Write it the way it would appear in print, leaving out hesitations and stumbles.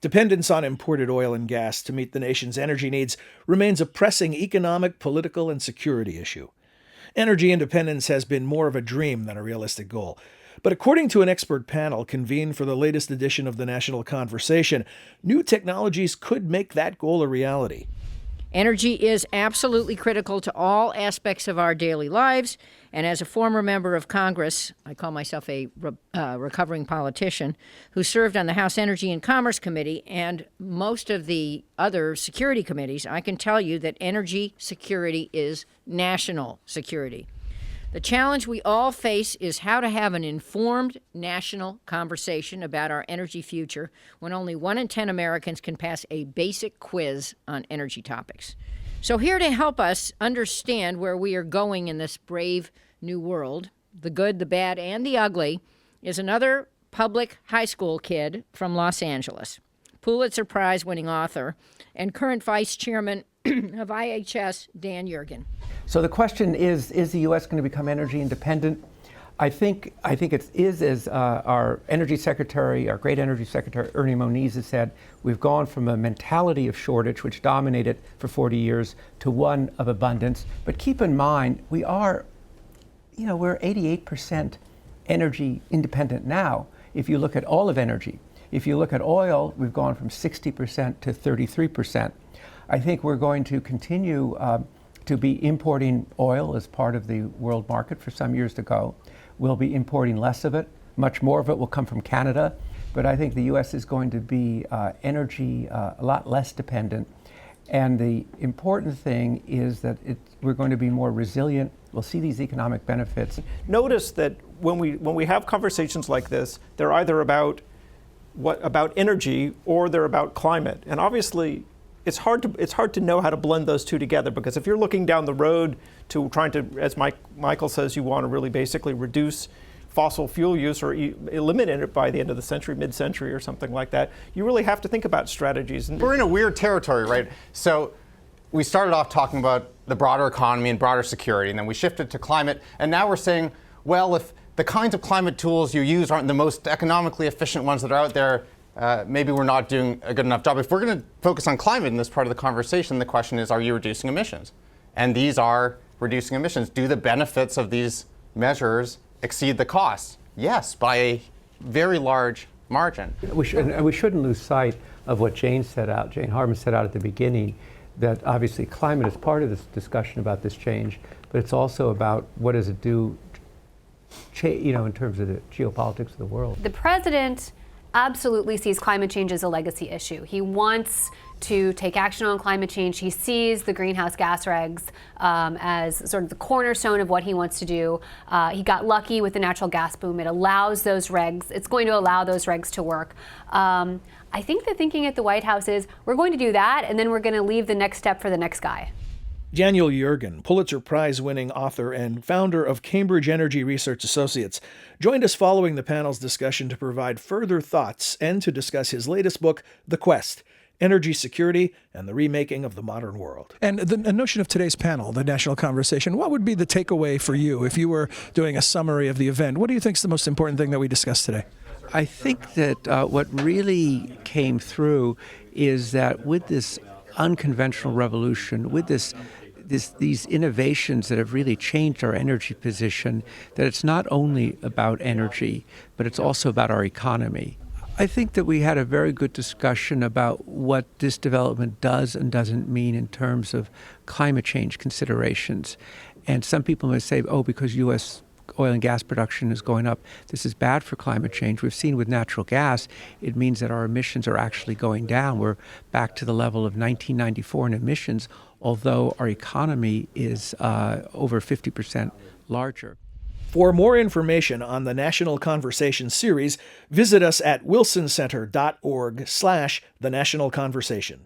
Dependence on imported oil and gas to meet the nation's energy needs remains a pressing economic, political, and security issue. Energy independence has been more of a dream than a realistic goal. But according to an expert panel convened for the latest edition of the National Conversation, new technologies could make that goal a reality. Energy is absolutely critical to all aspects of our daily lives. And as a former member of Congress, I call myself a recovering politician, who served on the House Energy and Commerce Committee and most of the other security committees, I can tell you that energy security is national security. The challenge we all face is how to have an informed national conversation about our energy future when only 1 in 10 Americans can pass a basic quiz on energy topics. So here to help us understand where we are going in this brave new world, the good, the bad, and the ugly, is another public high school kid from Los Angeles, Pulitzer Prize-winning author and current vice chairman of IHS, Dan Yergin. So the question is the U.S. going to become energy independent? I think it is, as our energy secretary, our great energy secretary, Ernie Moniz, has said, we've gone from a mentality of shortage, which dominated for 40 years, to one of abundance. But keep in mind, we're 88% energy independent now, if you look at all of energy. If you look at oil, we've gone from 60% to 33%. I think we're going to continue to be importing oil as part of the world market for some years to go. We'll be importing less of it. Much more of it will come from Canada. But I think the U.S. is going to be energy a lot less dependent. And the important thing is that we're going to be more resilient. We'll see these economic benefits. Notice that when we have conversations like this, they're either about energy or they're about climate. And obviously, it's hard to know how to blend those two together, because if you're looking down the road to trying to, as Michael says, you want to really basically reduce fossil fuel use or eliminate it by the end of the century, mid-century or something like that, you really have to think about strategies. We're in a weird territory, right? So we started off talking about the broader economy and broader security, and then we shifted to climate, and now we're saying, well, if the kinds of climate tools you use aren't the most economically efficient ones that are out there, maybe we're not doing a good enough job. If we're going to focus on climate in this part of the conversation, the question is, are you reducing emissions? And these are reducing emissions. Do the benefits of these measures exceed the costs? Yes, by a very large margin. We shouldn't lose sight of what Jane Harman set out at the beginning, that obviously climate is part of this discussion about this change, but it's also about what does it do, in terms of the geopolitics of the world. The president absolutely sees climate change as a legacy issue. He wants to take action on climate change. He sees the greenhouse gas regs as sort of the cornerstone of what he wants to do. He got lucky with the natural gas boom. It allows those regs, it's going to allow those regs to work. I think the thinking at the White House is we're going to do that, and then we're going to leave the next step for the next guy. Daniel Yergin, Pulitzer Prize-winning author and founder of Cambridge Energy Research Associates, joined us following the panel's discussion to provide further thoughts and to discuss his latest book, The Quest: Energy Security and the Remaking of the Modern World. And the notion of today's panel, the national conversation, what would be the takeaway for you if you were doing a summary of the event? What do you think is the most important thing that we discussed today? I think that what really came through is that with this unconventional revolution, with these innovations that have really changed our energy position, that it's not only about energy, but it's also about our economy. I think that we had a very good discussion about what this development does and doesn't mean in terms of climate change considerations. And some people may say, because U.S. oil and gas production is going up, this is bad for climate change. We've seen with natural gas, it means that our emissions are actually going down. We're back to the level of 1994 in emissions, although our economy is over 50% larger. For more information on the National Conversation series, visit us at wilsoncenter.org/thenationalconversation.